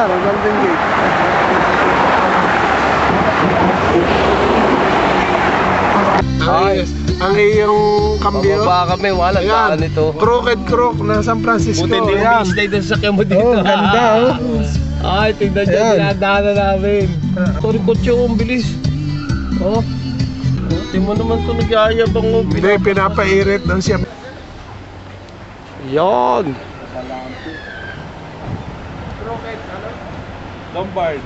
Sir, Golden Gate. Ang iyong kambyo. Baba kami, wala daan ito. Crooked Crook ng San Francisco. Buti hindi yung stay doon sa sakyan mo dito. Oh, ganda oh. Ay, tignan dyan, dinadaanan namin. Sorry, kotse ko, ang bilis. Oh. Di mo naman ito nagyayabang mo. Hindi, pinapairit daw siya. Yan. Crooked, ano? Lombard.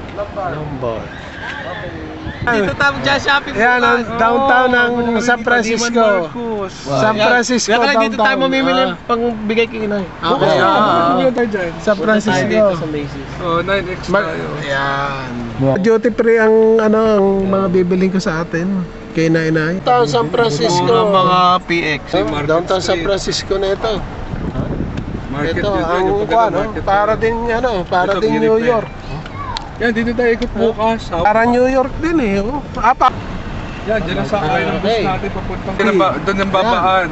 Dito tayo dyan shopping. Yan, ang downtown ng San Francisco. San Francisco downtown. Dito tayo mamimili pang bigay kay inay. Okay. San Francisco. Dito sa Macy's. Oh, 9X tayo. Yan. Duty free ang ano ang mga bibiling ko sa atin. Kay inay. Downtown San Francisco. Mga PX. Downtown San Francisco na ito. Market Ito yun, ang yung ano, market. para din ano, para Ito, din Philippine. New York. Yan, dito tayo ikot bukas. Para New York din eh. Oh. Apa. Yan, dyan ang sakay ng bus Okay. natin papuntang. Doon ang babaan.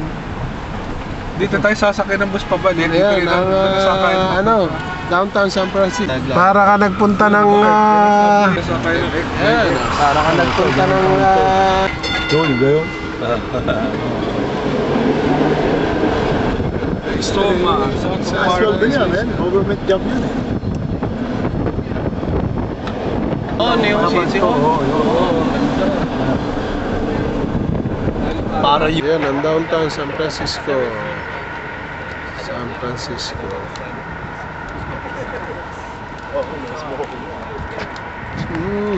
Dito tayo sasakay ng bus pabalik. Dito Ayan, yung ang sasakay ng ano, downtown San Francisco. Para ka nagpunta ng sasakay ng ayan, para ka nagpunta ng Yun, gayon. Soma. Aswal din yan, man. Government job yan eh. Oh, Neo City. Para yun. Ayan, ang downtown San Francisco. San Francisco.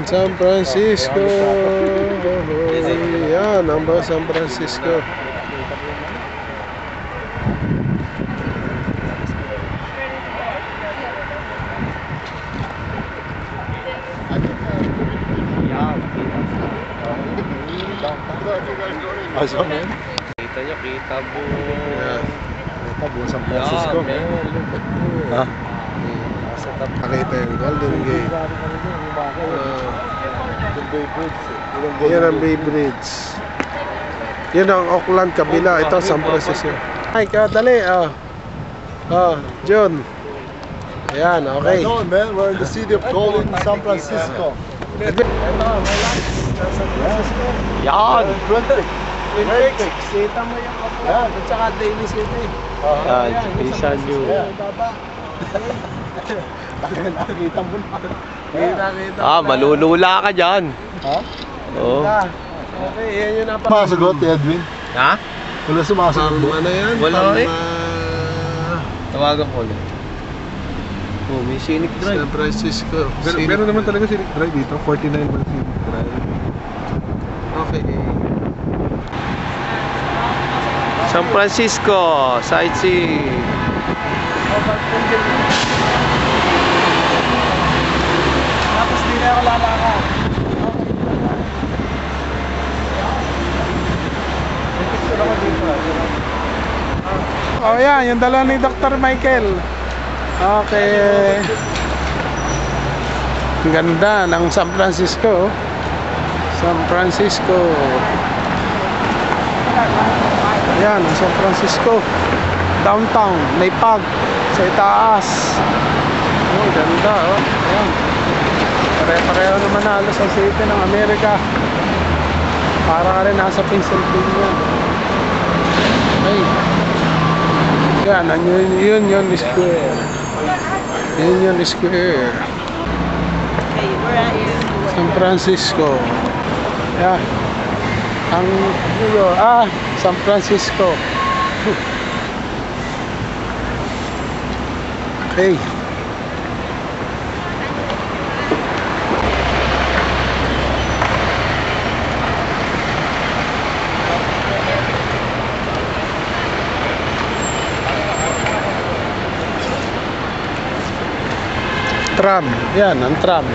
San Francisco. Yan, ang ba San Francisco. Asa, man? Kita nyo, kita mo. Yan. Ito, buong San Francisco. Ha? Nakita yung Golden Gate. Yan ang Bay Bridge. Yan ang Oakland kabila. Ito San Francisco. Ay, kadali. John. Ayan, okay. No, man, we're in the city of gold in San Francisco. Yan. 20. Kita mo yung Oakland at saka Daly City. Yan, isa nyo. Nakikita mo na. Kita. Malulula ka dyan. Ha? Oo. Okay, yan yung Sumasagot, Edwin. Ha? Wala sumasagot. Palma na yan. Wala Palma. eh. Tawagan ko ulit. Oh, may scenic drive. San Francisco. Pero naman talaga scenic drive dito. 49 man scenic drive. Okay. San Francisco, sightseeing. Tapos di na ako lalakad. Oh yan, yung dala ni Dr. Michael. Okay. Ang ganda ng San Francisco. San Francisco. Ayan, ang San Francisco. Downtown, may pag sa itaas. Oh, ganda oh. Ayan. Pare-pareho naman halos ang city ng Amerika. Para ka rin nasa Pennsylvania. Ay. Yan, yun yung square. Yun yung square. San Francisco. Yan. Ang San Francisco. Okay. Tram. Yan, ang tram.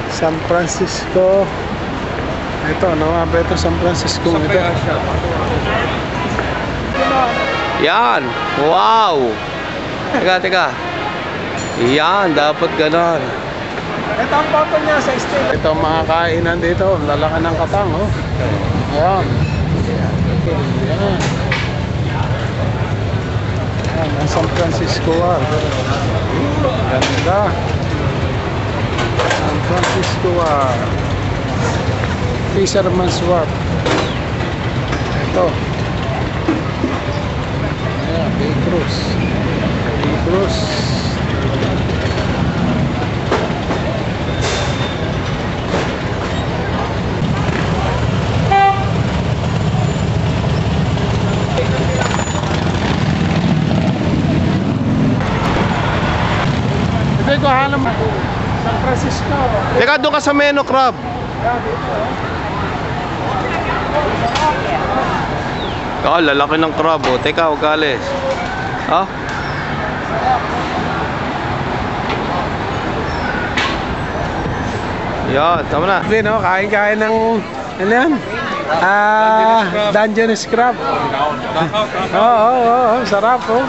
San Francisco. Ito, ano nga ito San Francisco Sa ito. kaya siya. Yan. Wow. Teka. Yan, dapat ganon. Ito ang photo niya sa stage. Ito ang mga kainan dito. Ang lalaki ng katang, oh. Ayan. Ayan. Ayan, ang San Francisco, ah. Ganda. San Francisco Fisherman's Wharf. Ito. Ayan, Bay Cruise. Bay Cruise. Ito ko halam San Francisco. Teka, doon ka sa Meno Crab. Lalaki ng crab, oh. Teka, huwag ka alis. Ha? Yan, tama na. Hindi, no? Kain-kain ng ano yan? Dungeness crab. Oo, sarap. Oh.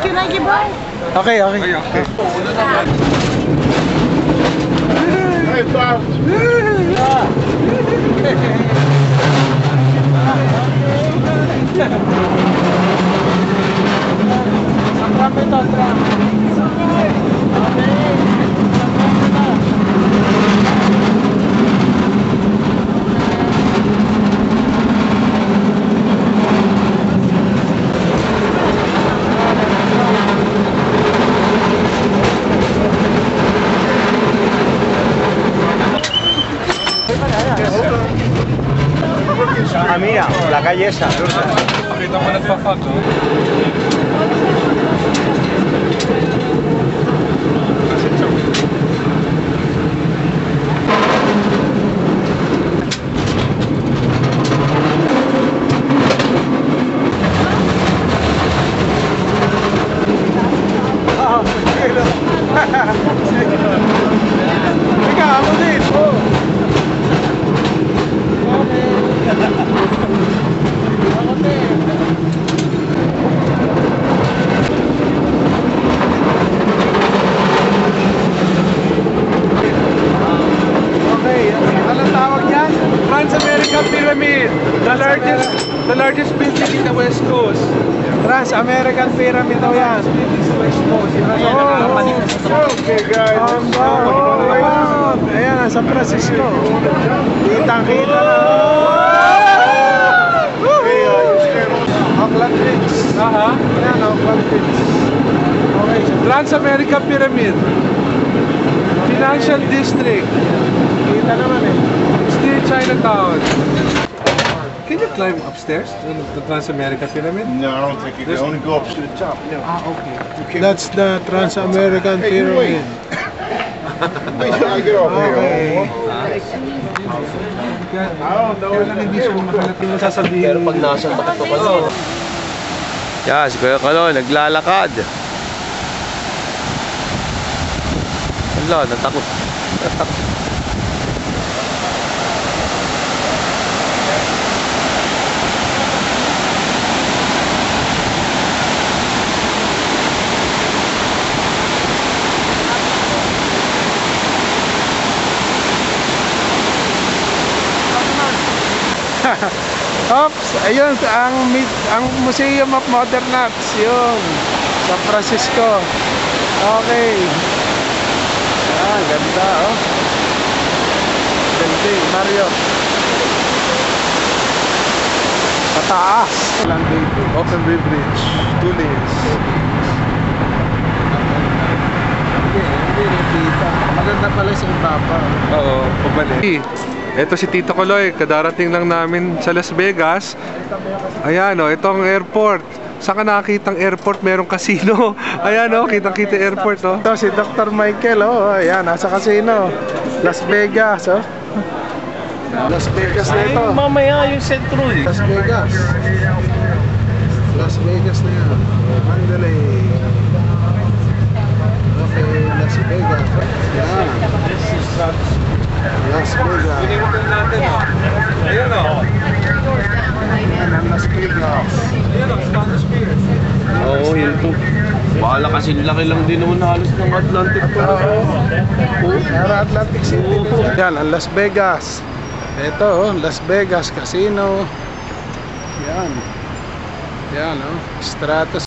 Can I give one? Okay. Mira, la calle esa. Pakita mo nagpa-fuck, no? Ika, ako din. Trans-American Pyramid, the largest building in the West Coast. Trans-American Pyramid daw yan. Okay, guys. Ayan, San Francisco. Kitang-kita na. Oakland Beach. Ayan, Oakland Beach. Okay. Trans-American Pyramid, Financial District, Kita naman eh. still Chinatown. Can you climb upstairs to the Trans-American Pyramid? No, I don't think you can. Only go up to the top. Okay. That's the Trans-American Pyramid. Wait till I get off Okay. Kaya lang hindi siya makalat yung sasabihin. Pero pag nasa bakato ka doon. Yan, si Kuya Kalo, naglalakad. Wala, natakot. Oops, ayun ang Museum of Modern Arts, yun. San Francisco. Okay. Ganda oh. Building, Mario. Pataas. Open Bay Bridge, 2 lanes. Hindi nakita. Maganda pala sa ibaba. Oo, pabalik. Ito si Tito Koloy, kadarating lang namin sa Las Vegas. Ayan o, ito ang airport. Saan ka nakakitang airport? Merong casino. Ayan o, kitang-kita airport o. Ito si Dr. Michael, oh, ayan, nasa casino. Las Vegas, oh. Las Vegas na ito. Mamaya yung sentro eh. Las Vegas. Las Vegas na yan. Mandalay. Okay, Las Vegas. Yan. Las Vegas. natin o. Ayan o. Yan ang Las Vegas. Ayan o, Spanish Pier. Oo, yun po. Baka kasi laki lang din naman halos ng Atlantic po. Para Atlantic City. Yan ang Las Vegas. Ito, oh, Las Vegas Casino. Yan. Yan, oh. Stratus